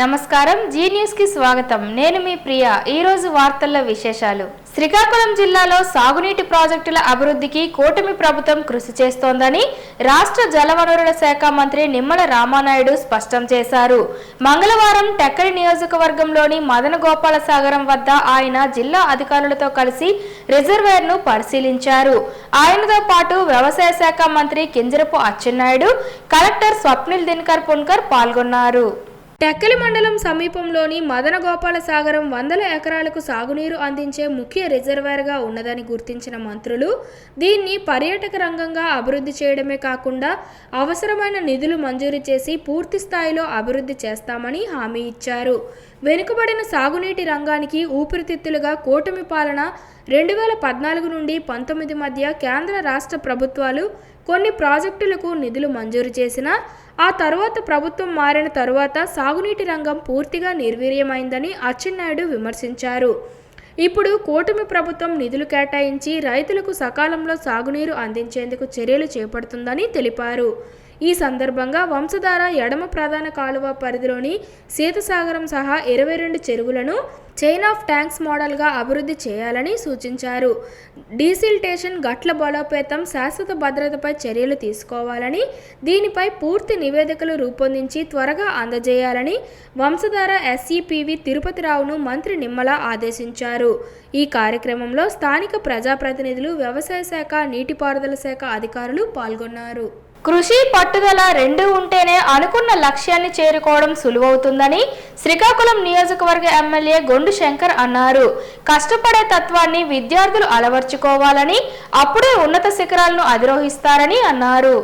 నమస్కారం, G news కి స్వాగతం. నేను మీ ప్రియ. ఈ రోజు వార్తల్లో విశేషాలు. శ్రీకాకుళం జిల్లాలో సాగునీటి ప్రాజెక్టుల అభివృద్ధికి కూటమి ప్రభుత్వం కృషి చేస్తోందని రాష్ట్ర జలవనరుల శాఖ మంత్రి నిమ్మల రామానాయుడు స్పష్టం చేశారు. మంగళవారం టెక్కలి నియోజకవర్గంలోని మదన గోపాల సాగరం వద్ద ఆయన జిల్లా అధికారులతో కలిసి రిజర్వాయర్ను పరిశీలించారు. ఆయనతో పాటు వ్యవసాయ శాఖ మంత్రి కింజరపు అచ్చెన్నాయుడు, కలెక్టర్ స్వప్నిల్ దినకర్ పున్కర్ పాల్గొన్నారు. టెక్కలి మండలం సమీపంలోని మదన గోపాల సాగరం వందల ఎకరాలకు సాగునీరు అందించే ముఖ్య రిజర్వాయర్గా ఉన్నదని గుర్తించిన మంత్రులు దీన్ని పర్యాటక రంగంగా అభివృద్ధి చేయడమే కాకుండా అవసరమైన నిధులు మంజూరు చేసి పూర్తి స్థాయిలో అభివృద్ధి చేస్తామని హామీ ఇచ్చారు. వెనుకబడిన సాగునీటి రంగానికి ఊపిరితిత్తులుగా కూటమి పాలన 2014 నుండి 19 మధ్య కేంద్ర రాష్ట్ర ప్రభుత్వాలు కొన్ని ప్రాజెక్టులకు నిధులు మంజూరు చేసినా ఆ తర్వాత ప్రభుత్వం మారిన తరువాత సాగునీటి రంగం పూర్తిగా నిర్వీర్యమైందని అచ్చెన్నాయుడు విమర్శించారు. ఇప్పుడు కూటమి ప్రభుత్వం నిధులు కేటాయించి రైతులకు సకాలంలో సాగునీరు అందించేందుకు చర్యలు చేపడుతుందని తెలిపారు. ఈ సందర్భంగా వంశధార ఎడమ ప్రధాన కాలువ పరిధిలోని సీతసాగరం సహా 22 చెరువులను చైన్ ఆఫ్ ట్యాంక్స్ మోడల్గా అభివృద్ధి చేయాలని సూచించారు. డీసిల్టేషన్ గట్ల బలోపేతం, శాశ్వత భద్రతపై చర్యలు తీసుకోవాలని, దీనిపై పూర్తి నివేదికలు రూపొందించి త్వరగా అందజేయాలని వంశధార ఎస్ఈపివి తిరుపతిరావును మంత్రి నిమ్మల ఆదేశించారు. ఈ కార్యక్రమంలో స్థానిక ప్రజాప్రతినిధులు, వ్యవసాయ శాఖ, నీటిపారుదల శాఖ అధికారులు పాల్గొన్నారు. కృషి, పట్టుదల రెండూ ఉంటేనే అనుకున్న లక్ష్యాన్ని చేరుకోవడం సులువవుతుందని శ్రీకాకుళం నియోజకవర్గ ఎమ్మెల్యే గొండు శంకర్ అన్నారు. కష్టపడే తత్వాన్ని విద్యార్థులు అలవర్చుకోవాలని, అప్పుడే ఉన్నత శిఖరాలను అధిరోహిస్తారని అన్నారు.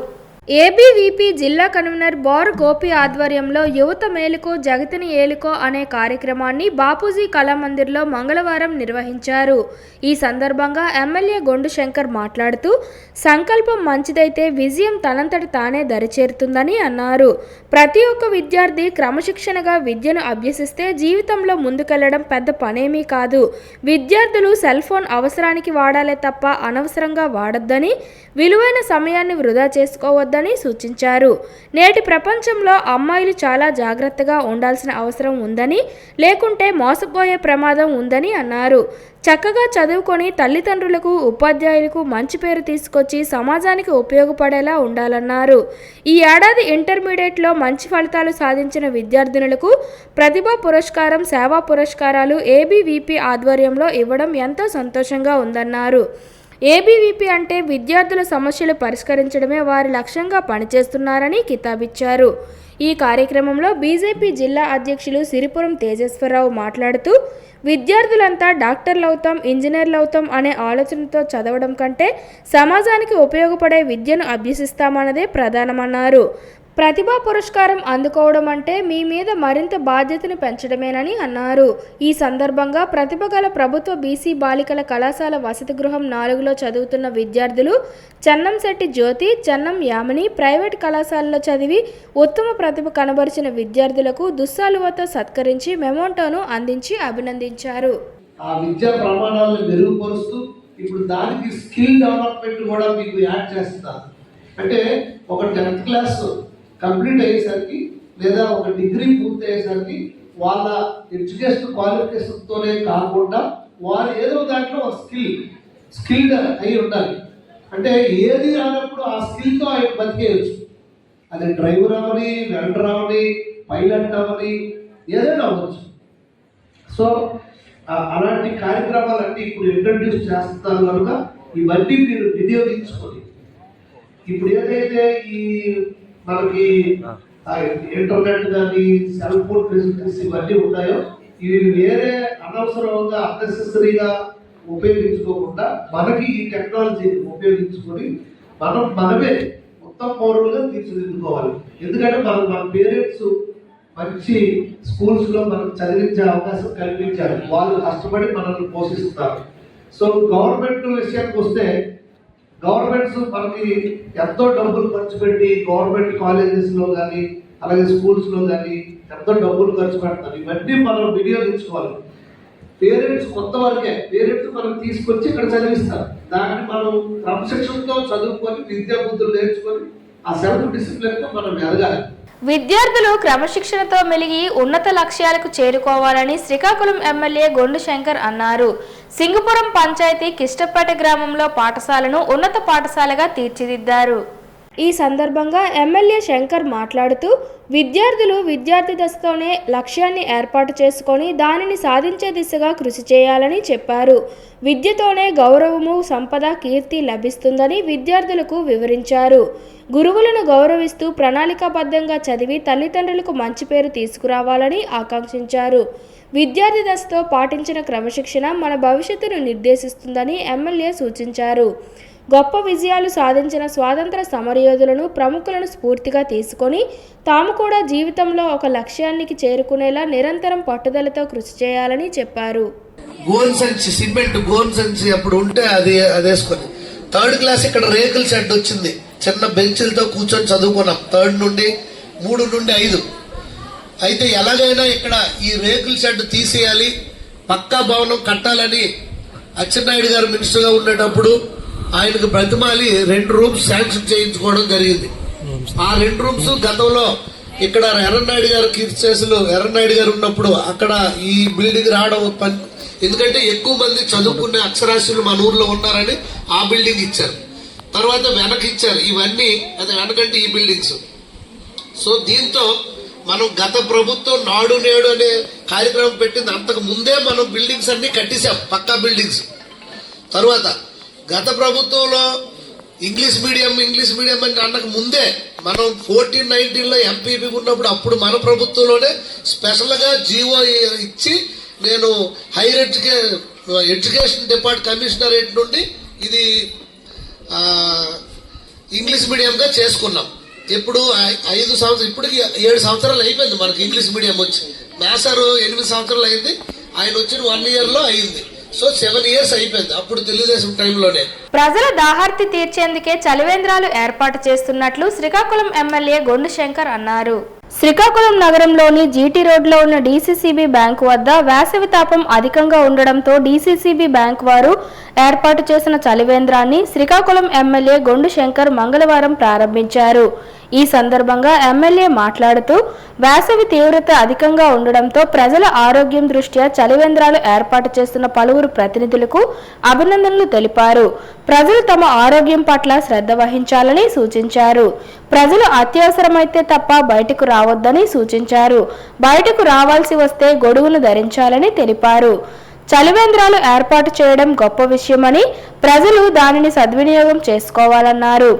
ఏబీవీపీ జిల్లా కన్వీనర్ బోర్ గోపి ఆధ్వర్యంలో యువత మేలుకో జగతిని ఏలుకో అనే కార్యక్రమాన్ని బాపూజీ కళామందిర్లో మంగళవారం నిర్వహించారు. ఈ సందర్భంగా ఎమ్మెల్యే గొండు శంకర్ మాట్లాడుతూ సంకల్పం మంచిదైతే విజయం తనంతటి తానే దరిచేరుతుందని అన్నారు. ప్రతి ఒక్క విద్యార్థి క్రమశిక్షణగా విద్యను అభ్యసిస్తే జీవితంలో ముందుకెళ్లడం పెద్ద పనేమీ కాదు. విద్యార్థులు సెల్ ఫోన్ అవసరానికి వాడాలే తప్ప అనవసరంగా వాడొద్దని, విలువైన సమయాన్ని వృధా చేసుకోవద్దని సూచించారు. నేటి ప్రపంచంలో అమ్మాయిలు చాలా జాగ్రత్తగా ఉండాల్సిన అవసరం ఉందని, లేకుంటే మోసపోయే ప్రమాదం ఉందని అన్నారు. చక్కగా చదువుకొని తల్లిదండ్రులకు, ఉపాధ్యాయులకు మంచి పేరు తీసుకొచ్చి సమాజానికి ఉపయోగపడేలా ఉండాలన్నారు. ఈ ఏడాది ఇంటర్మీడియట్లో మంచి ఫలితాలు సాధించిన విద్యార్థినులకు ప్రతిభా పురస్కారం, సేవా పురస్కారాలు ఏబీవీపీ ఆధ్వర్యంలో ఇవ్వడం ఎంతో సంతోషంగా ఉందన్నారు. ఏబీవీపీ అంటే విద్యార్థుల సమస్యలు పరిష్కరించడమే వారి లక్ష్యంగా పనిచేస్తున్నారని కితాబిచ్చారు. ఈ కార్యక్రమంలో బీజేపీ జిల్లా అధ్యక్షులు సిరిపురం తేజేశ్వరరావు మాట్లాడుతూ విద్యార్థులంతా డాక్టర్లు అవుతాం, ఇంజనీర్లు అవుతాం అనే ఆలోచనతో చదవడం కంటే సమాజానికి ఉపయోగపడే విద్యను అభ్యసిస్తామన్నదే ప్రధానమన్నారు. ప్రతిభా పురస్కారం అందుకోవడం అంటే మీ మీద మరింత బాధ్యతను పెంచడమేనని అన్నారు. ఈ సందర్భంగా ప్రతిభ గల ప్రభుత్వ బీసీ బాలికల కళాశాల వసతి గృహం 4లో చదువుతున్న విద్యార్థులు చెన్నంశెట్టి జ్యోతి, చెన్నం యామిని ప్రైవేట్ కళాశాలలో చదివి ఉత్తమ ప్రతిభ కనబరిచిన విద్యార్థులకు దుస్సాలువతో సత్కరించి మెమోంటోను అందించి అభినందించారు. ఆ విద్యా ప్రమాణాలను మెరుగుపరుస్తూ ఇప్పుడు దానికి స్కిల్ డెవలప్మెంట్ కూడా మీకు యాడ్ చేస్తున్నారు. అంటే ఒక 10th క్లాస్ కంప్లీట్ అయ్యేసరికి లేదా ఒక డిగ్రీ పూర్తి అయ్యేసరికి వాళ్ళ ఎడ్యుకేషన్ క్వాలిఫికేషన్తోనే కాకుండా వారు ఏదో దాంట్లో ఒక స్కిల్డ్ అయి ఉండాలి. అంటే ఏది రానప్పుడు ఆ స్కిల్తో ఆయన బతికేయచ్చు. అది డ్రైవర్ అవని, వెల్డర్ అవని, పైలట్ అవని, ఏదైనా అవ్వచ్చు. సో అలాంటి కార్యక్రమాలన్నీ ఇప్పుడు ఇంట్రడ్యూస్ చేస్తున్నారు కనుక ఇవన్నీ మీరు వినియోగించుకొని ఇప్పుడు ఏదైతే ఈ మనకి ఇంటర్నెట్ కానీ సెల్ ఫోన్ ఫెసిలిటీస్ ఇవన్నీ ఉన్నాయో ఇవి వేరే అనవసరంగా అన్నెసెసరీగా ఉపయోగించుకోకుండా మనకి ఈ టెక్నాలజీని ఉపయోగించుకొని మనమే మొత్తం పౌరులుగా తీర్చిదిద్దుకోవాలి. ఎందుకంటే మన పేరెంట్స్ మంచి స్కూల్స్లో మనకు చదివించే అవకాశం కల్పించాలి. వాళ్ళు కష్టపడి మనల్ని పోషిస్తారు. సో గవర్నమెంట్ విషయానికి వస్తే గవర్నమెంట్స్ మనకి ఎంతో డబ్బులు ఖర్చు పెట్టి గవర్నమెంట్ కాలేజెస్లో కానీ అలాగే స్కూల్స్లో కానీ ఎంతో డబ్బులు ఖర్చు పెడతారు. ఇవన్నీ మనం వినియోగించుకోవాలి. పేరెంట్స్ కొత్త వరకే పేరెంట్స్ మనం తీసుకొచ్చి ఇక్కడ చదివిస్తారు. దాన్ని మనం క్రమశిక్షణతో చదువుకొని విద్యా బుద్ధులు నేర్చుకొని ఆ సెల్ఫ్ డిసిప్లిన్తో మనం ఎదగాలి. విద్యార్థులు క్రమశిక్షణతో మెలిగి ఉన్నత లక్ష్యాలకు చేరుకోవాలని శ్రీకాకుళం ఎమ్మెల్యే గొండు శంకర్ అన్నారు. సింగపురం పంచాయతీ కిష్టపేట గ్రామంలో పాఠశాలను ఉన్నత పాఠశాలగా తీర్చిదిద్దారు. ఈ సందర్భంగా ఎమ్మెల్యే శంకర్ మాట్లాడుతూ విద్యార్థులు విద్యార్థి దశతోనే లక్ష్యాన్ని ఏర్పాటు చేసుకొని దానిని సాధించే దిశగా కృషి చేయాలని చెప్పారు. విద్యతోనే గౌరవము, సంపద, కీర్తి లభిస్తుందని విద్యార్థులకు వివరించారు. గురువులను గౌరవిస్తూ ప్రణాళికాబద్ధంగా చదివి తల్లిదండ్రులకు మంచి పేరు తీసుకురావాలని ఆకాంక్షించారు. విద్యార్థి దశతో పాటించిన క్రమశిక్షణ మన భవిష్యత్తును నిర్దేశిస్తుందని ఎమ్మెల్యే సూచించారు. గొప్ప విజయాలు సాధించిన స్వాతంత్ర సమరయోధులను, ప్రముఖులను స్ఫూర్తిగా తీసుకొని తాము కూడా జీవితంలో ఒక లక్ష్యానికి చేరుకునేలా నిరంతరం పట్టుదలతో కృషి చేయాలని చెప్పారు. గోన్ సంచి, సిమెంట్ గోన్ సంచి అప్పుడు ఉంటే అది వేసుకొని 3rd క్లాస్ ఇక్కడ రేకుల షెడ్ వచ్చింది. చిన్న బెంచ్లతో కూర్చొని చదువుకున్నాం 3rd నుండి 3 నుండి 5. అయితే ఎలాగైనా ఇక్కడ ఈ రేకుల షెడ్ తీసేయాలి, పక్కా భవనం కట్టాలని అచ్చెన్నాయుడు గారు మినిస్టర్గా ఉండేటప్పుడు ఆయనకు బ్రతిమాలి 2 రూమ్స్ శాంక్షన్ చేయించుకోవడం జరిగింది. ఆ 2 రూమ్స్ గతంలో ఇక్కడ ఎర్రనాయుడు గారు కీర్తిశేషులు ఎర్రనాయుడు గారు ఉన్నప్పుడు అక్కడ ఈ బిల్డింగ్ రావడం ఎందుకంటే ఎక్కువ మంది చదువుకునే అక్షరాస్యులు మన ఊర్లో ఉన్నారని ఆ బిల్డింగ్ ఇచ్చారు. తర్వాత వెనక ఇచ్చారు. ఇవన్నీ అది వెనకంటే ఈ బిల్డింగ్స్. సో దీంతో మనం గత ప్రభుత్వం నాడు నేడు అనే కార్యక్రమం పెట్టింది. అంతకు ముందే మనం బిల్డింగ్స్ అన్ని కట్టేశాం, పక్కా బిల్డింగ్స్. తర్వాత గత ప్రభుత్వంలో ఇంగ్లీష్ మీడియం అంటే అన్నకు ముందే మనం 14-19లో ఎంపీపీ ఉన్నప్పుడు అప్పుడు మన ప్రభుత్వంలోనే స్పెషల్గా జీవో ఇచ్చి నేను హైయర్ ఎడ్యుకేషన్ కమిషనరేట్ నుండి ఇది ఇంగ్లీష్ మీడియంగా చేసుకున్నాం. ఇప్పుడు 5 సంవత్సరాలు, ఇప్పటికి 7 సంవత్సరాలు అయిపోయింది మనకి ఇంగ్లీష్ మీడియం వచ్చి. మేసారు 8 సంవత్సరాలు అయింది, ఆయన వచ్చిన 1 ఇయర్లో అయింది. సో 7 ఇయర్స్ అయిపోయింది అప్పుడు తెలుగుదేశం టైంలోనే. ప్రజల దాహార్తి తీర్చేందుకే చలివేంద్రాలు ఏర్పాటు చేస్తున్నట్లు శ్రీకాకుళం ఎమ్మెల్యే గొండు శంకర్ అన్నారు. శ్రీకాకుళం నగరంలోని జీటీ రోడ్లో ఉన్న డీసీసీబీ బ్యాంకు వద్ద వేసవి తాపం అధికంగా ఉండడంతో డీసీసీబీ బ్యాంకు వారు ఏర్పాటు చేసిన చలివేంద్రాన్ని శ్రీకాకుళం ఎమ్మెల్యే గొండు శంకర్ మంగళవారం ప్రారంభించారు. ఈ సందర్భంగా ఎమ్మెల్యే మాట్లాడుతూ వేసవి తీవ్రత అధికంగా ఉండడంతో ప్రజల ఆరోగ్యం దృష్ట్యా చలివేంద్రాలు ఏర్పాటు చేస్తున్న పలువురు ప్రతినిధులకు అభినందనలు తెలిపారు. ప్రజలు తమ ఆరోగ్యం పట్ల శ్రద్ధ వహించాలని సూచించారు. ప్రజలు అత్యవసరమైతే తప్ప బయటకు రావద్దని సూచించారు. బయటకు రావాల్సి వస్తే గొడుగును ధరించాలని తెలిపారు. చలివేంద్రాలు ఏర్పాటు చేయడం గొప్ప విషయమని ప్రజలు దానిని సద్వినియోగం చేసుకోవాలన్నారు.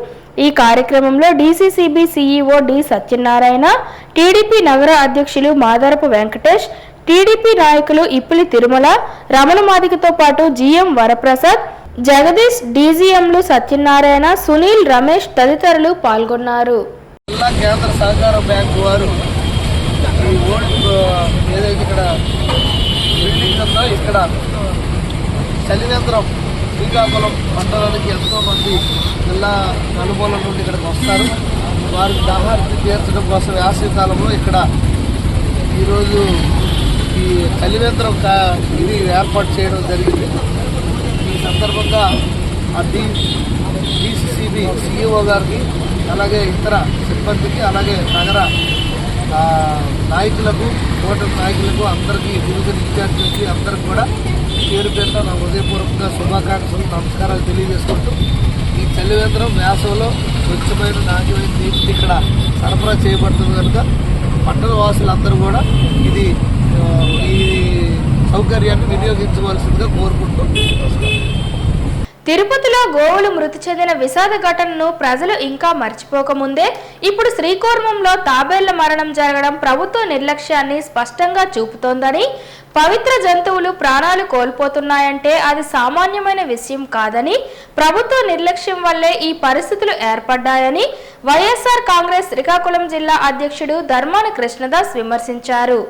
ఈ కార్యక్రమంలో DCCB CEO D Satyanarayana, TDP నగర అధ్యక్షులు మాదరపు వెంకటేష్, టీడీపీ నాయకులు ఇప్పిలి తిరుమల, రమణమాదికతో పాటు జీఎం వరప్రసాద్, జగదీష్, డీజీఎంలు సత్యనారాయణ, సునీల్, రమేష్ తదితరులు పాల్గొన్నారు. కేంద్ర సహకార బ్యాంకు వారు ఈ ఏదైతే ఇక్కడ బిల్డింగ్ ఉందో ఇక్కడ చలివేంద్రం శ్రీకాకుళం మండలానికి ఎంతో మంది జిల్లా నలుమూల నుండి ఇక్కడికి వస్తారు. వారికి దాహార్తి తీర్చడం కోసం వేసవికాలంలో ఇక్కడ ఈరోజు ఈ చలివేంద్రం ఇది ఏర్పాటు చేయడం జరిగింది. ఈ సందర్భంగా ఆ డీసీసీబీ సీఈఓ గారికి, అలాగే ఇతర సిబ్బందికి, అలాగే నగర నాయకులకు, ఓటర్ నాయకులకు, అందరికీ, వివిధ విద్యార్థులకి అందరికి కూడా పేరు పేరుతో నా హృదయపూర్వకంగా శుభాకాంక్షలు, నమస్కారాలు తెలియజేసుకుంటూ ఈ చలివేంద్రం వేసవిలో స్వచ్ఛమైన నాణ్యమైన నీటిని ఇక్కడ సరఫరా చేయబడుతుంది కనుక పట్టణ వాసులందరూ కూడా ఈ సౌకర్యాన్ని వినియోగించవలసిందిగా కోరుకుంటూ తిరుపతిలో గోవులు మృతి చెందిన విషాద ఘటనను ప్రజలు ఇంకా మర్చిపోకముందే ఇప్పుడు శ్రీకూర్మంలో తాబేళ్ల మరణం జరగడం ప్రభుత్వ నిర్లక్ష్యాన్ని స్పష్టంగా చూపుతోందని, పవిత్ర జంతువులు ప్రాణాలు కోల్పోతున్నాయంటే అది సామాన్యమైన విషయం కాదని, ప్రభుత్వ నిర్లక్ష్యం వల్లే ఈ పరిస్థితులు ఏర్పడ్డాయని వైఎస్ఆర్ కాంగ్రెస్ శ్రీకాకుళం జిల్లా అధ్యక్షుడు ధర్మాన కృష్ణదాస్ విమర్శించారు.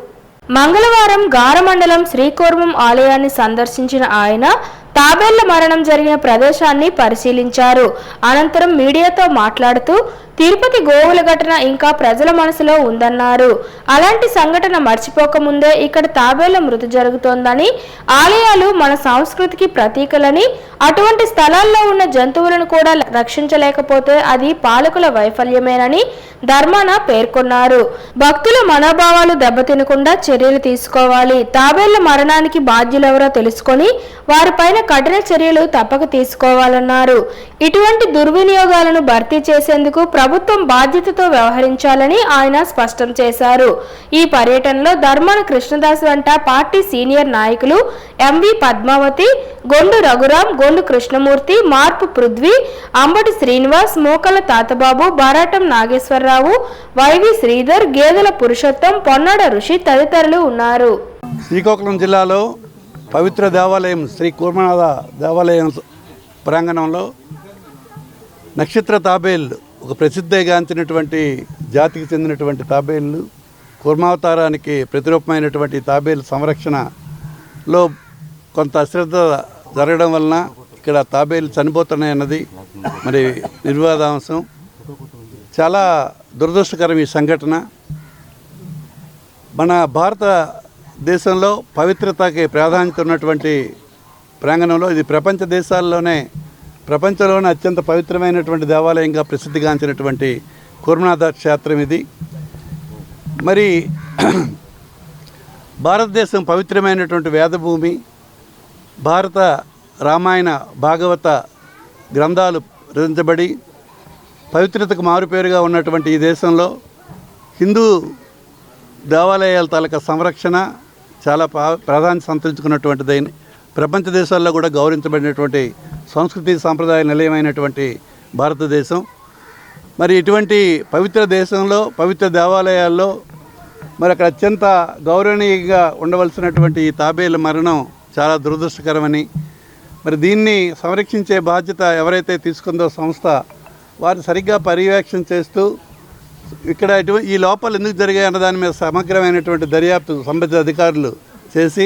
మంగళవారం గారమండలం శ్రీకూర్మం ఆలయాన్ని సందర్శించిన ఆయన తాబేళ్ల మరణం జరిగిన ప్రదేశాన్ని పరిశీలించారు. అనంతరం మీడియాతో మాట్లాడుతూ తిరుపతి గోవుల ఘటన ఇంకా ప్రజల మనసులో ఉందన్నారు. అలాంటి సంఘటన మర్చిపోకముందే ఇక్కడ తాబేళ్ల మృతి జరుగుతోందని, ఆలయాలు మన సంస్కృతికి ప్రతీకలని, అటువంటి స్థలాల్లో ఉన్న జంతువులను కూడా రక్షించలేకపోతే అది పాలకుల వైఫల్యమేనని ధర్మాన పేర్కొన్నారు. భక్తుల మనోభావాలు దెబ్బతినకుండా చర్యలు తీసుకోవాలి. తాబేళ్ల మరణానికి బాధ్యులెవరో తెలుసుకొని వారిపైన కఠిన చర్యలు తప్పక తీసుకోవాలన్నారు. ఇటువంటి దుర్వినియోగాలను భర్తీ చేసేందుకు ప్రభుత్వం బాధ్యతతో వ్యవహరించాలని ఆయన స్పష్టం చేశారు. ఈ పర్యటనలో ధర్మాన కృష్ణదాస్ వెంట పార్టీ సీనియర్ నాయకులు ఎంవి పద్మావతి, గొండు రఘురాం, గొండు కృష్ణమూర్తి, మార్పు పృథ్వీ, అంబటి శ్రీనివాస్, మోకల తాతబాబు, బారాటం నాగేశ్వరరావు, వైవి శ్రీధర్, గేదెల పురుషోత్తం, పొన్నాడ ఋషి తదితరులు ఉన్నారు. శ్రీకాకుళం జిల్లాలో పవిత్ర దేవాలయం శ్రీ కూర్మనాథ దేవాలయం ప్రాంగణంలో నక్షత్ర తాబేళ్ళు, ఒక ప్రసిద్ధిగాంచినటువంటి జాతికి చెందినటువంటి తాబేళ్ళు, కూర్మావతారానికి ప్రతిరూపమైనటువంటి తాబేలు సంరక్షణలో కొంత అశ్రద్ధ జరగడం వలన ఇక్కడ తాబేలు చనిపోతున్నాయన్నది మరి నిర్వాదాంశం. చాలా దురదృష్టకరం ఈ సంఘటన. మన భారతదేశంలో పవిత్రతకి ప్రాధాన్యత ఉన్నటువంటి ప్రాంగణంలో ఇది ప్రపంచంలోనే అత్యంత పవిత్రమైనటువంటి దేవాలయంగా ప్రసిద్ధిగాంచినటువంటి కూర్మనాథ క్షేత్రం ఇది. మరి భారతదేశం పవిత్రమైనటువంటి వేదభూమి. భారత రామాయణ భాగవత గ్రంథాలు రచించబడి పవిత్రతకు మారుపేరుగా ఉన్నటువంటి ఈ దేశంలో హిందూ దేవాలయాల తాలూకా సంరక్షణ చాలా ప్రాధాన్యత సంతరించుకున్నటువంటిది. ప్రపంచ దేశాల్లో కూడా గౌరవించబడినటువంటి సంస్కృతి సాంప్రదాయ నిలయమైనటువంటి భారతదేశం. మరి ఇటువంటి పవిత్ర దేశంలో పవిత్ర దేవాలయాల్లో మరి అక్కడ అత్యంత గౌరవనీయంగా ఉండవలసినటువంటి ఈ తాబేళ్ల మరణం చాలా దురదృష్టకరమని, మరి దీన్ని సంరక్షించే బాధ్యత ఎవరైతే తీసుకుందో సంస్థ, వారు సరిగ్గా పర్యవేక్షణ చేస్తూ ఇక్కడ ఈ లోపాలు ఎందుకు జరిగాయి అన్న దాని మీద సమగ్రమైనటువంటి దర్యాప్తు సంబంధిత అధికారులు చేసి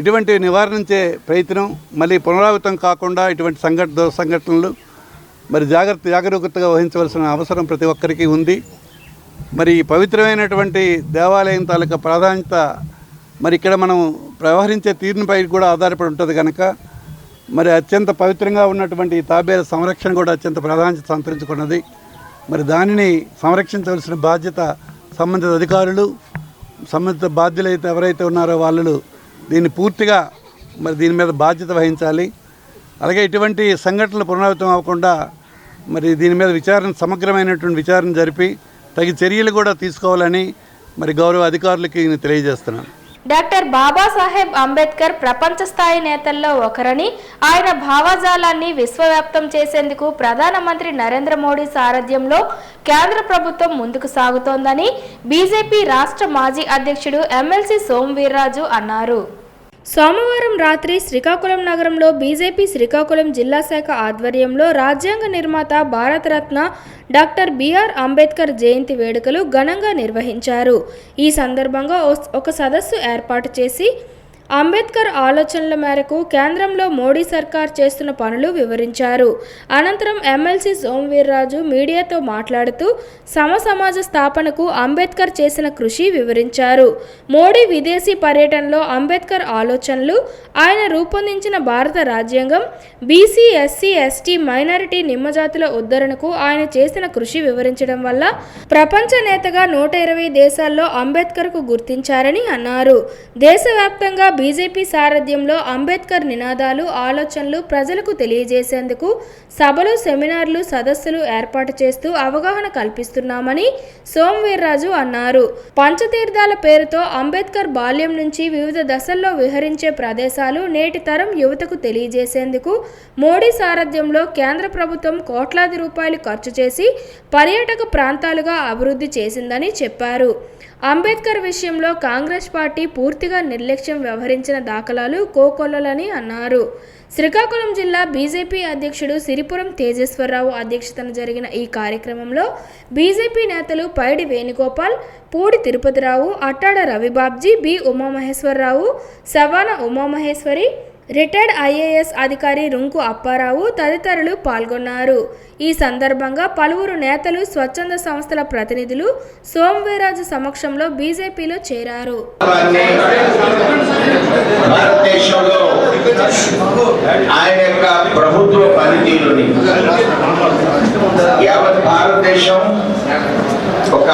ఇటువంటి నివారించే ప్రయత్నం, మళ్ళీ పునరావృతం కాకుండా ఇటువంటి సంఘటనలు మరి జాగరూకతగా వహించవలసిన అవసరం ప్రతి ఒక్కరికి ఉంది. మరి పవిత్రమైనటువంటి దేవాలయం తాలూకా ప్రాధాన్యత మరి ఇక్కడ మనం వ్యవహరించే తీరునిపై కూడా ఆధారపడి ఉంటుంది కనుక మరి అత్యంత పవిత్రంగా ఉన్నటువంటి ఈ తాబేల సంరక్షణ కూడా అత్యంత ప్రాధాన్యత సంతరించుకున్నది. మరి దానిని సంరక్షించవలసిన బాధ్యత సంబంధిత అధికారులు, సంబంధిత బాధ్యులైతే ఎవరైతే ఉన్నారో వాళ్ళు దీన్ని పూర్తిగా మరి దీని మీద బాధ్యత వహించాలి. అలాగే ఇటువంటి సంఘటనలు పునరావృతం అవ్వకుండా మరి దీని మీద సమగ్రమైనటువంటి విచారణ జరిపి తగిన చర్యలు కూడా తీసుకోవాలని మరి గౌరవ అధికారులకి నేను తెలియజేస్తున్నాను. డాక్టర్ బాబాసాహెబ్ అంబేద్కర్ ప్రపంచ స్థాయి నేతల్లో ఒకరని, ఆయన భావజాలాన్ని విశ్వవ్యాప్తం చేసేందుకు ప్రధానమంత్రి నరేంద్ర మోడీ సారథ్యంలో కేంద్ర ప్రభుత్వం ముందుకు సాగుతోందని బీజేపీ రాష్ట్ర మాజీ అధ్యక్షుడు ఎమ్మెల్సీ సోము వీర్రాజు అన్నారు. సోమవారం రాత్రి శ్రీకాకుళం నగరంలో బీజేపీ శ్రీకాకుళం జిల్లా శాఖ ఆధ్వర్యంలో రాజ్యాంగ నిర్మాత భారతరత్న డాక్టర్ బిఆర్ అంబేద్కర్ జయంతి వేడుకలు ఘనంగా నిర్వహించారు. ఈ సందర్భంగా ఒక సదస్సు ఏర్పాటు చేసి అంబేద్కర్ ఆలోచనల మేరకు కేంద్రంలో మోడీ సర్కార్ చేస్తున్న పనులు వివరించారు. అనంతరం ఎమ్మెల్సీ సోము వీర్రాజు మీడియాతో మాట్లాడుతూ సమాజ స్థాపనకు అంబేద్కర్ చేసిన కృషి వివరించారు. మోడీ విదేశీ పర్యటనలో అంబేద్కర్ ఆలోచనలు, ఆయన రూపొందించిన భారత రాజ్యాంగం, బీసీ, ఎస్సీ, ఎస్టీ, మైనారిటీ, నిమ్మజాతుల ఉద్ధరణకు ఆయన చేసిన కృషి వివరించడం వల్ల ప్రపంచ నేతగా 120 దేశాల్లో అంబేద్కర్కు గుర్తించారని అన్నారు. దేశవ్యాప్తంగా బీజేపీ సారథ్యంలో అంబేద్కర్ నినాదాలు, ఆలోచనలు ప్రజలకు తెలియజేసేందుకు సభలు, సెమినార్లు, సదస్సులు ఏర్పాటు చేస్తూ అవగాహన కల్పిస్తున్నామని సోము వీర్రాజు అన్నారు. పంచతీర్థాల పేరుతో అంబేద్కర్ బాల్యం నుంచి వివిధ దశల్లో విహరించే ప్రదేశాలు నేటి తరం యువతకు తెలియజేసేందుకు మోడీ సారథ్యంలో కేంద్ర ప్రభుత్వం కోట్లాది రూపాయలు ఖర్చు చేసి పర్యాటక ప్రాంతాలుగా అభివృద్ధి చేసిందని చెప్పారు. అంబేద్కర్ విషయంలో కాంగ్రెస్ పార్టీ పూర్తిగా నిర్లక్ష్యం వ్యవహరించిన దాఖలాలు కోకొల్లలని అన్నారు. శ్రీకాకుళం జిల్లా బీజేపీ అధ్యక్షుడు సిరిపురం తేజేశ్వరరావు అధ్యక్షతన జరిగిన ఈ కార్యక్రమంలో బీజేపీ నేతలు Paidi Venugopal, Pudi Tirupathi Rao, Attada Ravibabji, B Umamaheswara Rao, Savana Umamaheswari, retired IAS అధికారి రుంకు అప్పారావు తదితరులు పాల్గొన్నారు. ఈ సందర్భంగా పలువురు నేతలు, స్వచ్ఛంద సంస్థల ప్రతినిధులు సోమవీరాజు సమక్షంలో బీజేపీలో చేరారు. భారతదేశంలో ఆయన యొక్క ప్రభుత్వ పనితీరుని యావత్ భారతదేశం ఒక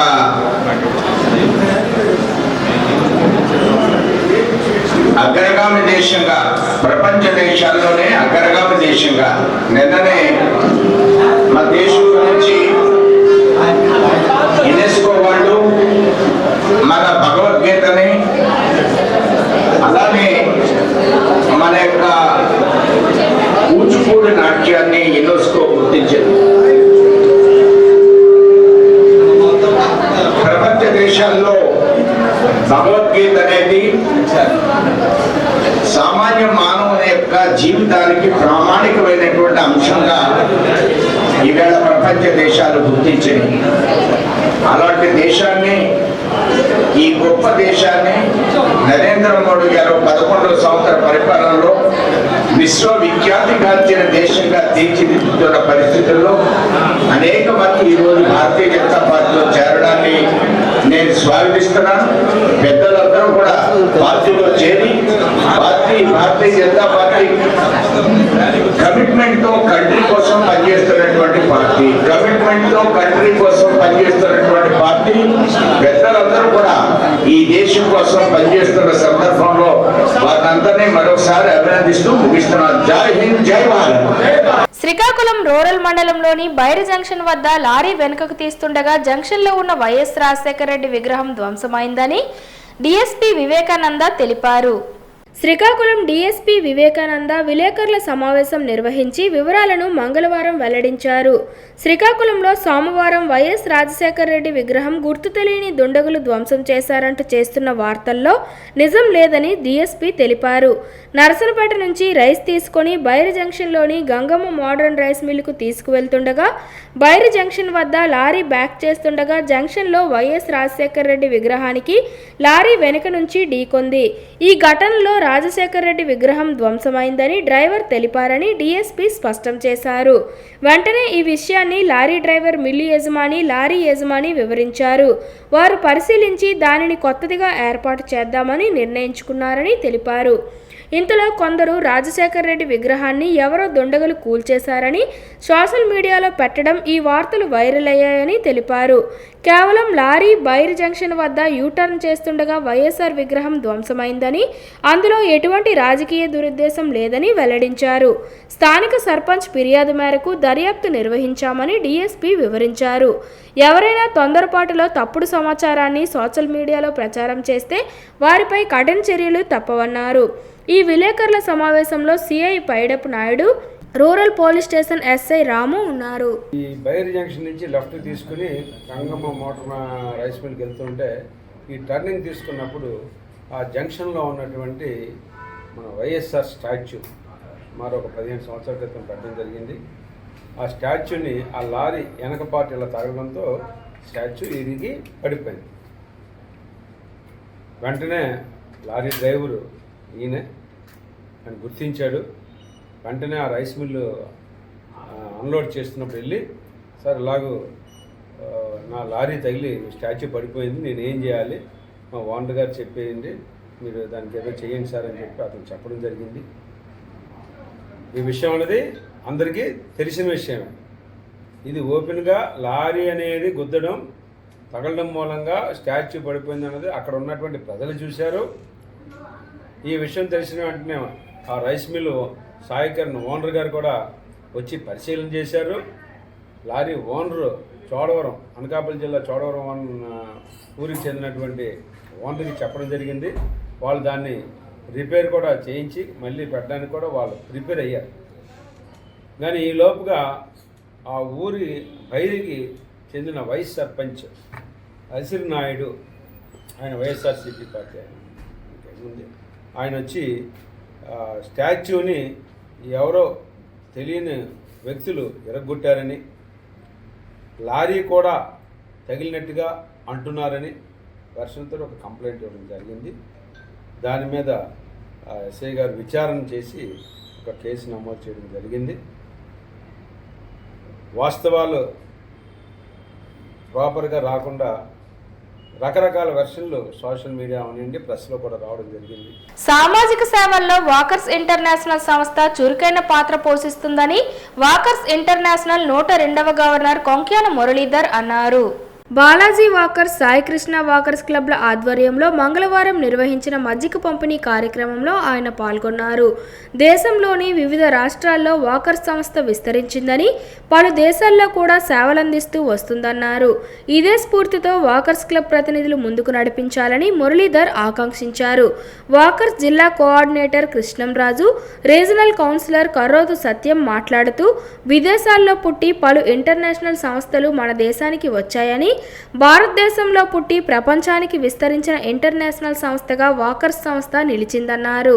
అగ్రగామి దేశంగా, ప్రపంచ దేశాల్లోనే అగ్రగామి దేశంగా నిన్ననే మన దేశం గురించి యునెస్కో వాళ్ళు మన భగవద్గీతని అలానే మన యొక్క కూచిపూడి నాట్యాన్ని యునెస్కో గుర్తించింది. ప్రపంచ దేశాల్లో భగవద్గీత అనేది సామాన్య మానవుని యొక్క జీవితానికి ప్రామాణికమైనటువంటి అంశంగా ఈవేళ ప్రపంచ దేశాలు గుర్తించినాయి. అలాంటి దేశాన్ని, ఈ గొప్ప దేశాన్ని నరేంద్ర మోడీ గారు 11 సంవత్సరాల పరిపాలనలో విశ్వవిఖ్యాతిగాంచిన దేశంగా తీర్చిదిద్దుతున్న పరిస్థితుల్లో అనేక మంది ఈరోజు భారతీయ జనతా పార్టీలో చేరడాన్ని నేను స్వాగతిస్తున్నాను. పెద్దలందరూ కూడా పార్టీలో చేరి భారతీయ జనతా పార్టీ కమిట్మెంట్ తో కంట్రీ కోసం పనిచేస్తున్నటువంటి పార్టీ, పెద్దలందరూ కూడా ఈ దేశం కోసం పనిచేస్తున్న సందర్భంలో వారందరినీ మరొకసారి అభినందిస్తూ ముగిస్తున్నారు. జై హింద్, జై భారత్. శ్రీకాకుళం రూరల్ మండలంలోని బైరి జంక్షన్ వద్ద లారీ వెనుకకు తీస్తుండగా జంక్షన్లో ఉన్న వైఎస్ రాజశేఖర రెడ్డి విగ్రహం ధ్వంసమైందని డీఎస్పీ వివేకానంద తెలిపారు. శ్రీకాకుళం డీఎస్పీ వివేకానంద విలేకరుల సమావేశం నిర్వహించి వివరాలను మంగళవారం వెల్లడించారు. శ్రీకాకుళంలో సోమవారం వైఎస్ రాజశేఖర రెడ్డి విగ్రహం గుర్తు తెలియని దుండగులు ధ్వంసం చేశారంటూ చేస్తున్న వార్తల్లో నిజం లేదని డీఎస్పీ తెలిపారు. నరసనపేట నుంచి రైస్ తీసుకొని బైరి జంక్షన్లోని గంగమ్మ మోడర్న్ రైస్ మిల్లుకు తీసుకువెళ్తుండగా బైరి జంక్షన్ వద్ద లారీ బ్యాక్ చేస్తుండగా జంక్షన్లో వైఎస్ రాజశేఖర రెడ్డి విగ్రహానికి లారీ వెనుక నుంచి ఢీకొంది. ఈ ఘటనలో రాజశేఖర రెడ్డి విగ్రహం ధ్వంసమైందని డ్రైవర్ తెలిపారని డీఎస్పీ స్పష్టం చేశారు. వెంటనే ఈ విషయాన్ని లారీ డ్రైవర్, మిల్లు యజమాని, లారీ యజమాని వివరించారు. వారు పరిశీలించి దానిని కొత్తదిగా ఏర్పాటు చేద్దామని నిర్ణయించుకున్నారని తెలిపారు. ఇంతలో కొందరు రాజశేఖర రెడ్డి విగ్రహాన్ని ఎవరో దుండగులు కూల్చేశారని సోషల్ మీడియాలో పెట్టడం ఈ వార్తలు వైరల్ అయ్యాయని తెలిపారు. కేవలం లారీ బైరి జంక్షన్ వద్ద యూటర్న్ చేస్తుండగా వైఎస్ఆర్ విగ్రహం ధ్వంసమైందని, అందులో ఎటువంటి రాజకీయ దురుద్దేశం లేదని వెల్లడించారు. స్థానిక సర్పంచ్ ఫిర్యాదు మేరకు దర్యాప్తు నిర్వహించామని డీఎస్పీ వివరించారు. ఎవరైనా తొందరపాటులో తప్పుడు సమాచారాన్ని సోషల్ మీడియాలో ప్రచారం చేస్తే వారిపై కఠిన చర్యలు తప్పవన్నారు. ఈ విలేకరుల సమావేశంలో CI Paidapu Naidu, rural police station SI Ramu ఉన్నారు. ఈ బైరి జంక్షన్ నుంచి లెఫ్ట్ తీసుకుని గంగమ్మ మోటార్ రైస్ మిల్కి వెళ్తుంటే ఈ టర్నింగ్ తీసుకున్నప్పుడు ఆ జంక్షన్లో ఉన్నటువంటి మన వైఎస్ఆర్ స్టాచ్యూ మరొక 15 సంవత్సరాల క్రితం పెట్టడం జరిగింది. ఆ స్టాచ్యూని ఆ లారీ వెనక పార్ట్ ఇలా తగలడంతో స్టాచ్యూ ఇరిగి పడిపోయింది. వెంటనే లారీ డ్రైవరు ఈయన అని గుర్తించాడు. వెంటనే ఆ రైస్ మిల్లు అన్లోడ్ చేస్తున్నప్పుడు వెళ్ళి, సార్ ఇలాగూ నా లారీ తగిలి స్టాచ్యూ పడిపోయింది, నేను ఏం చేయాలి, మా ఓనర్ గారు చెప్పేయండి, మీరు దానికి ఏదో చేయండి సార్ అని చెప్పి అతను చెప్పడం జరిగింది. ఈ విషయం అనేది అందరికీ తెలిసిన విషయమే. ఇది ఓపెన్గా లారీ అనేది గుద్దడం, తగలడం మూలంగా స్టాచ్యూ పడిపోయింది అన్నది అక్కడ ఉన్నటువంటి ప్రజలు చూశారు. ఈ విషయం తెలిసిన వెంటనే ఆ రైస్ మిల్లు సాయికరణ్ ఓనర్ గారు కూడా వచ్చి పరిశీలన చేశారు. లారీ ఓనరు చోడవరం, అనకాపల్లి జిల్లా చోడవరం ఊరికి చెందినటువంటి ఓనర్కి చెప్పడం జరిగింది. వాళ్ళు దాన్ని రిపేర్ కూడా చేయించి మళ్ళీ పెట్టడానికి కూడా వాళ్ళు ప్రిపేర్ అయ్యారు. కానీ ఈ లోపుగా ఆ ఊరి బైరికి చెందిన వైస్ సర్పంచ్ అసిర్ నాయుడు, ఆయన వైఎస్ఆర్సీపీ పార్టీ ఆయన వచ్చి స్టాచ్యూని ఎవరో తెలియని వ్యక్తులు ఎరగొట్టారని, లారీ కూడా తగిలినట్టుగా అంటున్నారని వర్షంతో ఒక కంప్లైంట్ ఇవ్వడం జరిగింది. దాని మీద ఎస్ఐ గారు విచారణ చేసి ఒక కేసు నమోదు చేయడం జరిగింది. వాస్తవాలు ప్రాపర్గా రాకుండా రకరకాల వెర్షన్లు సోషల్ మీడియా అవనండి ప్రెస్లో కూడా రావడం జరిగింది. సామాజిక సేవల్లో వాకర్స్ ఇంటర్నేషనల్ సంస్థ చురుకైన పాత్ర పోషిస్తుందని వాకర్స్ ఇంటర్నేషనల్ 102వ గవర్నర్ కొంక్యాన మురళీధర్ అన్నారు. బాలాజీ వాకర్స్, సాయికృష్ణ వాకర్స్ క్లబ్ల ఆధ్వర్యంలో మంగళవారం నిర్వహించిన మజ్జిగ పంపిణీ కార్యక్రమంలో ఆయన పాల్గొన్నారు. దేశంలోని వివిధ రాష్ట్రాల్లో వాకర్స్ సంస్థ విస్తరించిందని, పలు దేశాల్లో కూడా సేవలందిస్తూ వస్తుందన్నారు. ఇదే స్ఫూర్తితో వాకర్స్ క్లబ్ ప్రతినిధులు ముందుకు నడిపించాలని మురళీధర్ ఆకాంక్షించారు. వాకర్స్ జిల్లా coordinator Krishnamraju, regional councillor Karrothu Satyam మాట్లాడుతూ, విదేశాల్లో పుట్టి పలు ఇంటర్నేషనల్ సంస్థలు మన దేశానికి వచ్చాయని, భారతదేశంలో పుట్టి ప్రపంచానికి విస్తరించిన ఇంటర్నేషనల్ సంస్థగా వాకర్స్ సంస్థ నిలిచిందన్నారు.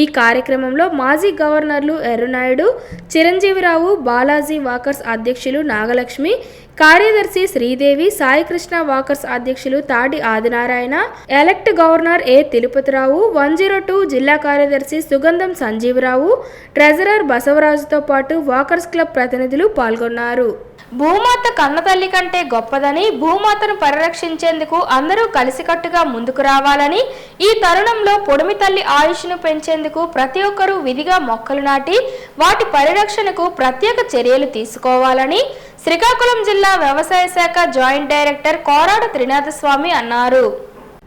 ఈ కార్యక్రమంలో మాజీ గవర్నర్లు ఎర్రనాయుడు, చిరంజీవిరావు, బాలాజీ వాకర్స్ అధ్యక్షులు నాగలక్ష్మి, కార్యదర్శి శ్రీదేవి, సాయికృష్ణ వాకర్స్ అధ్యక్షులు తాడి ఆదినారాయణ, ఎలక్ట్ గవర్నర్ ఏ తిరుపతిరావు, 102 జిల్లా కార్యదర్శి సుగంధం సంజీవరావు, ట్రెజరర్ బసవరాజుతో పాటు వాకర్స్ క్లబ్ ప్రతినిధులు పాల్గొన్నారు. భూమాత కన్నతల్లి కంటే గొప్పదని, భూమాతను పరిరక్షించేందుకు అందరూ కలిసికట్టుగా ముందుకు రావాలని, ఈ తరుణంలో పొడిమి తల్లి ఆయుష్ను పెంచేందుకు ప్రతి ఒక్కరూ విధిగా మొక్కలు నాటి వాటి పరిరక్షణకు ప్రత్యేక చర్యలు తీసుకోవాలని శ్రీకాకుళం జిల్లా వ్యవసాయ శాఖ జాయింట్ డైరెక్టర్ కోరాడ త్రినాథస్వామి అన్నారు.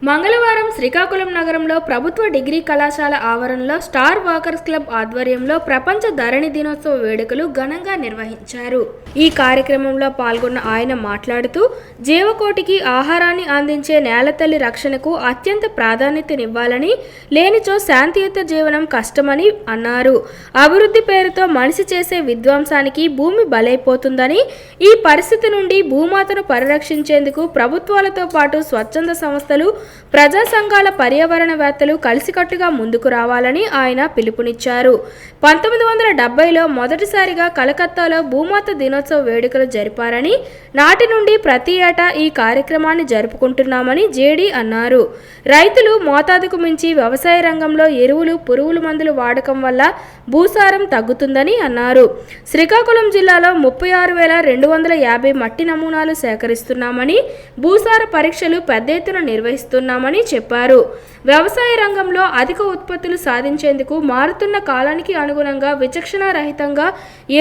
మంగళవారం శ్రీకాకుళం నగరంలో ప్రభుత్వ డిగ్రీ కళాశాల ఆవరణలో స్టార్ వాకర్స్ క్లబ్ ఆధ్వర్యంలో ప్రపంచ ధరణి దినోత్సవ వేడుకలు ఘనంగా నిర్వహించారు. ఈ కార్యక్రమంలో పాల్గొన్న ఆయన మాట్లాడుతూ, జీవకోటికి ఆహారాన్ని అందించే నేలతల్లి రక్షణకు అత్యంత ప్రాధాన్యతనివ్వాలని, లేనిచో శాంతియుత జీవనం కష్టమని అన్నారు. అభివృద్ధి పేరుతో మనిషి చేసే విధ్వంసానికి భూమి బలైపోతుందని, ఈ పరిస్థితి నుండి భూమాతను పరిరక్షించేందుకు ప్రభుత్వాలతో పాటు స్వచ్ఛంద సంస్థలు, ప్రజా సంఘాల పర్యావరణవేత్తలు కలిసికట్టుగా ముందుకు రావాలని ఆయన పిలుపునిచ్చారు. 1970లో మొదటిసారిగా కలకత్తాలో భూమాత దినోత్సవ వేడుకలు జరిపారని, నాటి నుండి ప్రతి ఏటా ఈ కార్యక్రమాన్ని జరుపుకుంటున్నామని జేడీ అన్నారు. రైతులు మోతాదుకు మించి వ్యవసాయ రంగంలో ఎరువులు, పురుగుల మందులు వాడకం వల్ల భూసారం తగ్గుతుందని అన్నారు. శ్రీకాకుళం జిల్లాలో 36,250 మట్టి నమూనాలు సేకరిస్తున్నామని, భూసార పరీక్షలు పెద్ద ఎత్తున నిర్వహిస్తున్నామని చెప్పారు. వ్యవసాయ రంగంలో అధిక ఉత్పత్తులు సాధించేందుకు మారుతున్న కాలానికి అనుగుణంగా విచక్షణ రహితంగా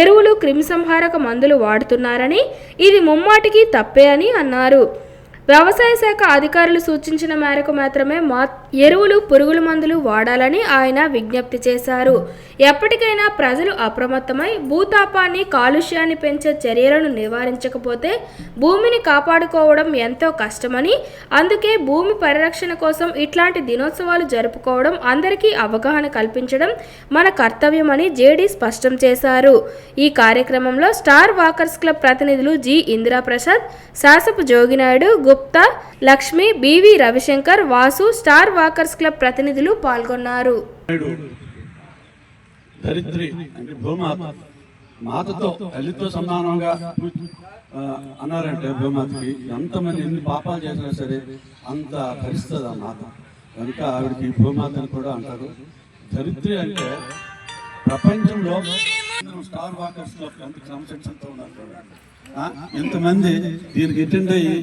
ఎరువులు, క్రిమిసంహారక మందులు వాడుతున్నారని, ఇది ముమ్మాటికి తప్పే అని అన్నారు. వ్యవసాయ శాఖ అధికారులు సూచించిన మేరకు మాత్రమే ఎరువులు, పురుగుల మందులు వాడాలని ఆయన విజ్ఞప్తి చేశారు. ఎప్పటికైనా ప్రజలు అప్రమత్తమై భూతాపాన్ని, కాలుష్యాన్ని పెంచే చర్యలను నివారించకపోతే భూమిని కాపాడుకోవడం ఎంతో కష్టమని, అందుకే భూమి పరిరక్షణ కోసం ఇట్లాంటి దినోత్సవాలు జరుపుకోవడం, అందరికీ అవగాహన కల్పించడం మన కర్తవ్యమని జేడీ స్పష్టం చేశారు. ఈ కార్యక్రమంలో స్టార్ వాకర్స్ క్లబ్ ప్రతినిధులు G Indiraprasad, Sasapu Jogi Naidu, Gupta, Lakshmi, BV Ravishankar, Vasu, star walkers club ప్రతినిధులు పాల్గొన్నారు. ధరిత్రి అంటే భూమాత, మాతతో తల్లితో సమానంగా అన్నారంటే భూమాతకి ఎంతమంది ఎన్ని పాపాలు చేసినా సరే అంత భరిస్తుంది ఆ మాత. కనుక ఆవిడకి భూమాతను కూడా అంటారు. ధరిత్రి అంటే ప్రపంచంలో స్టార్ వాకర్స్ క్లబ్ ఎంత క్రమశిక్షణతో ఉన్నారు. ఎంతమంది దీనికి అటెండ్ అయ్యి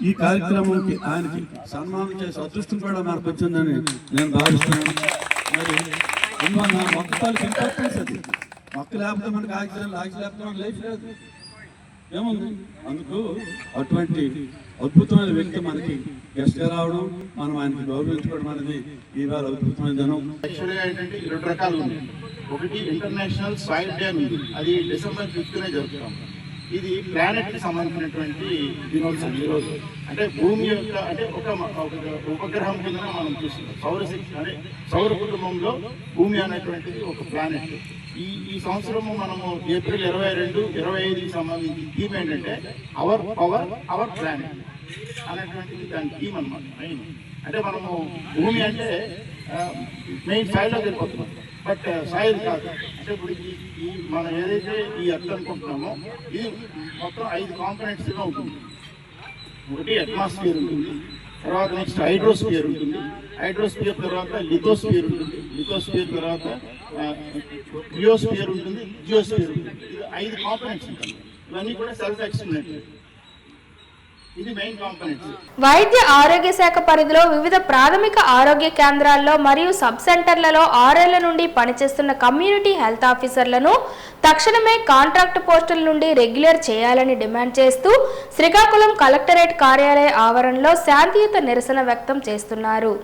ఈ కార్యక్రమంకి ఆయనకి సన్మానం చేసే అదృష్టం కూడా మనకు వచ్చిందని నేను భావిస్తున్నాను. మరి మొక్క తాలూకు ఇంపార్టెన్స్ అది. మొక్క లేకపోతే మనకి ఆక్సిజన్ లేకపోతే మనకి లైఫ్ లేదు, ఏముంది. అందుకు అటువంటి అద్భుతమైన వ్యక్తి మనకి గెస్ట్గా రావడం, మనం ఆయనకి గౌరవించుకోవడం అనేది ఇవాళ అద్భుతమైన దినం. యాక్చువల్గా ఏంటంటే 2 రకాలు ఉన్నాయి. ఒకటి ఇంటర్నేషనల్ సాయిల్ డే ఉంది, అది December 5th జరుపుతాం. ఇది ప్లానెట్కి సంబంధించినటువంటి దినోత్సవం. ఈరోజు అంటే భూమి యొక్క అంటే ఒక ఉపగ్రహం కింద మనం చూస్తున్నాం. అంటే సౌర కుటుంబంలో భూమి అనేటువంటిది ఒక ప్లానెట్. ఈ సంవత్సరము మనము ఏప్రిల్ 22, 25కి సంబంధించి థీమ్ ఏంటంటే అవర్ పవర్ అవర్ ప్లానెట్ అనేటువంటిది దాని థీమ్ అనమాట. మెయిన్ అంటే మనము భూమి అంటే మెయిన్ సాయిల్లో వెళ్ళిపోతున్నాం, బట్ సాయిల్ కాదు. అంటే ఇప్పుడు ఈ మనం ఏదైతే ఈ ఎర్త్ అనుకుంటున్నామో ఇది మొత్తం 5 కాంపోనెంట్స్గా ఉంటుంది. ఒకటి అట్మాస్ఫియర్ ఉంటుంది, తర్వాత నెక్స్ట్ హైడ్రోస్పియర్ ఉంటుంది, హైడ్రోస్పియర్ తర్వాత లిథోస్పియర్ ఉంటుంది, లిథోస్పియర్ తర్వాత క్రియోస్పియర్ ఉంటుంది, జియోస్పియర్ ఉంటుంది. ఇది 5 కాంపోనెంట్స్ ఉంటాయి. ఇవన్నీ కూడా సెల్ఫ్ ఎక్స్ప్లెనేటరీ. ఇది మెయిన్ కాంపోనెంట్స్. వైద్య ఆరోగ్య శాఖ పరిధిలో వివిధ ప్రాథమిక ఆరోగ్య కేంద్రాల్లో మరియు సబ్ సెంటర్లలో 6 ఏళ్ల నుండి పనిచేస్తున్న కమ్యూనిటీ హెల్త్ ఆఫీసర్లను తక్షణమే కాంట్రాక్ట్ పోస్టుల నుండి రెగ్యులర్ చేయాలని డిమాండ్ చేస్తూ శ్రీకాకుళం కలెక్టరేట్ కార్యాలయ ఆవరణలో శాంతియుత నిరసన వ్యక్తం చేస్తున్నారు.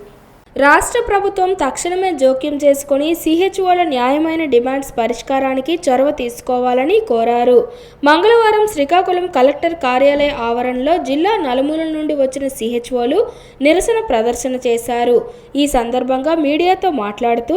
రాష్ట్ర ప్రభుత్వం తక్షణమే జోక్యం చేసుకుని సిహెచ్ఓల న్యాయమైన డిమాండ్స్ పరిష్కారానికి చొరవ తీసుకోవాలని కోరారు. మంగళవారం శ్రీకాకుళం కలెక్టర్ కార్యాలయ ఆవరణలో జిల్లా నలుమూలల నుండి వచ్చిన సిహెచ్ఓలు నిరసన ప్రదర్శన చేశారు. ఈ సందర్భంగా మీడియాతో మాట్లాడుతూ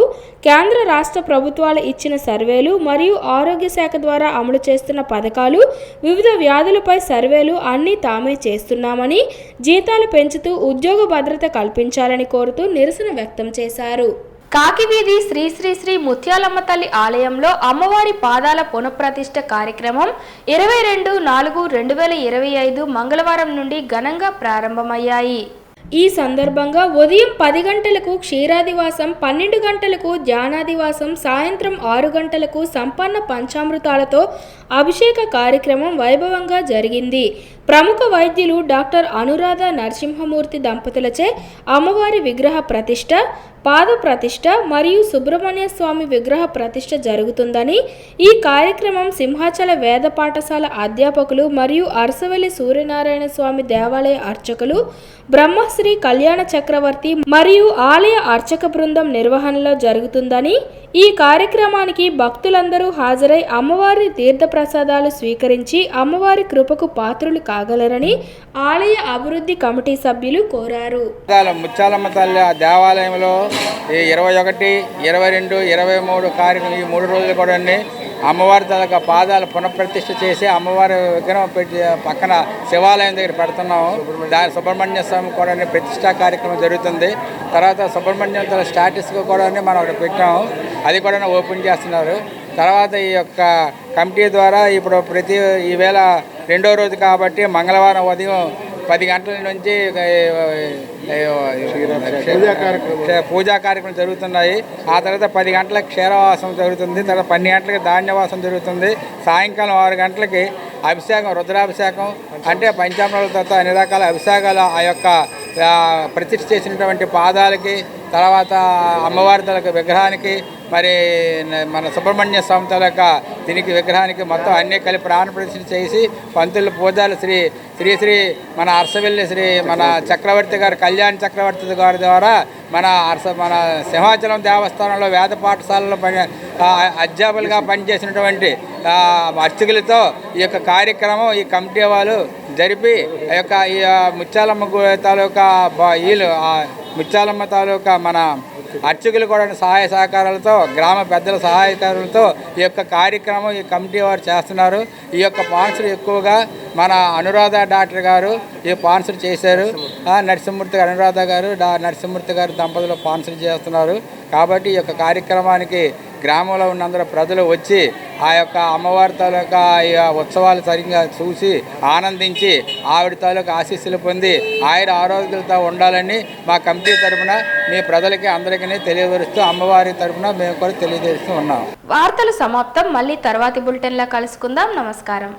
కేంద్ర రాష్ట్ర ప్రభుత్వాలు ఇచ్చిన సర్వేలు మరియు ఆరోగ్య శాఖ ద్వారా అమలు చేస్తున్న పథకాలు, వివిధ వ్యాధులపై సర్వేలు అన్నీ తామే చేస్తున్నామని, జీతాలు పెంచుతూ ఉద్యోగ భద్రత కల్పించాలని కోరుతూ నిరసన వ్యక్తం చేశారు. కాకివీధి శ్రీ శ్రీ శ్రీ ముత్యాలమ్మ తల్లి ఆలయంలో అమ్మవారి పాదాల పునఃప్రతిష్ఠ కార్యక్రమం 22/4/2025 మంగళవారం నుండి ఘనంగా ప్రారంభమయ్యాయి. ఈ సందర్భంగా ఉదయం 10 గంటలకు క్షీరాదివాసం, 12 గంటలకు ధ్యానాదివాసం, సాయంత్రం 6 గంటలకు సంపన్న పంచామృతాలతో అభిషేక కార్యక్రమం వైభవంగా జరిగింది. ప్రముఖ వైద్యులు డాక్టర్ అనురాధ నరసింహమూర్తి దంపతులచే అమ్మవారి విగ్రహ ప్రతిష్ఠ, పాద ప్రతిష్ఠ మరియు సుబ్రహ్మణ్య స్వామి విగ్రహ ప్రతిష్ఠ జరుగుతుందని, ఈ కార్యక్రమం సింహాచల వేద పాఠశాల అధ్యాపకులు మరియు అరసవల్లి సూర్యనారాయణ స్వామి దేవాలయ అర్చకులు, బ్రహ్మశ్రీ కళ్యాణ చక్రవర్తి మరియు ఆలయ అర్చక బృందం నిర్వహణలో జరుగుతుందని, ఈ కార్యక్రమానికి భక్తులందరూ హాజరై అమ్మవారి తీర్థ ప్రసాదాలు స్వీకరించి అమ్మవారి కృపకు పాత్రులు కాగలరని ఆలయ అభివృద్ధి కమిటీ సభ్యులు కోరారు. ముత్యాలమ్మ తల్లి దేవాలయంలో ఈ 21, 22, 23 కార్యక్రమం, ఈ 3 రోజులు కూడా అమ్మవారి తలక పాదాలు పునఃప్రతిష్ఠ చేసి అమ్మవారి విగ్రహం పెట్టి పక్కన శివాలయం దగ్గర పెడుతున్నాము. దాని సుబ్రహ్మణ్య స్వామి కూడా ప్రతిష్ఠా కార్యక్రమం జరుగుతుంది. తర్వాత సుబ్రహ్మణ్యం తల స్టాటస్గా కూడా మనం ఒకటి పెట్టాము, అది కూడా ఓపెన్ చేస్తున్నారు. తర్వాత ఈ యొక్క కమిటీ ద్వారా ఇప్పుడు ఈవేళ 2వ రోజు కాబట్టి మంగళవారం ఉదయం 10 గంటల నుంచి పూజా కార్యక్రమం జరుగుతున్నాయి. ఆ తర్వాత 10 గంటలకు క్షీరవాసం జరుగుతుంది. తర్వాత 12 గంటలకి ధాన్యవాసం జరుగుతుంది. సాయంకాలం 6 గంటలకి అభిషేకం, రుద్రాభిషేకం అంటే పంచామృతాలతో అన్ని రకాల అభిషేకాలు ఆ యొక్క ప్రతిష్ఠ చేసినటువంటి పాదాలకి, తర్వాత అమ్మవారి తలక విగ్రహానికి, మరి మన సుబ్రహ్మణ్య స్వామి తలక దీనికి విగ్రహానికి మొత్తం అన్నీ కలిపి ప్రాణ ప్రతిష్ఠ చేసి పంతుల పూజలు శ్రీ శ్రీ శ్రీ మన అరసవెల్లి శ్రీ మన చక్రవర్తి గారు, కళ్యాణ చక్రవర్తి గారి ద్వారా మన సింహాచలం దేవస్థానంలో వేద పాఠశాలలో అధ్యాపకులుగా పనిచేసినటువంటి అర్చకులతో ఈ యొక్క కార్యక్రమం ఈ కమిటీ వాళ్ళు జరిపి ఆ యొక్క ఈ ముత్యాలమ్మ తాలూకా ముత్యాలమ్మ తాలూకా మన అర్చకులు కూడా సహాయ సహకారాలతో, గ్రామ పెద్దల సహాయకారులతో ఈ యొక్క కార్యక్రమం ఈ కమిటీ వారు చేస్తున్నారు. ఈ యొక్క స్పాన్సర్ ఎక్కువగా మన అనురాధ డాక్టర్ గారు ఈ స్పాన్సర్ చేశారు. నరసింహమూర్తి గారు, అనురాధ గారు, నరసింహమూర్తి గారు దంపతులు స్పాన్సర్ చేస్తున్నారు. కాబట్టి ఈ యొక్క కార్యక్రమానికి గ్రామంలో ఉన్నందరూ ప్రజలు వచ్చి ఆ యొక్క అమ్మవారి తాలూకా ఉత్సవాలు సరిగ్గా చూసి ఆనందించి ఆవిడ తాలూకా ఆశీస్సులు పొంది ఆరోగ్యాలతో ఉండాలని మా కమిటీ తరఫున మీ ప్రజలకి అందరికీ తెలియజేస్తూ అమ్మవారి తరఫున మేము కూడా తెలియజేస్తూ ఉన్నాం. వార్తలు సమాప్తం. మళ్ళీ తర్వాతి బులెటిన్లో కలుసుకుందాం. నమస్కారం.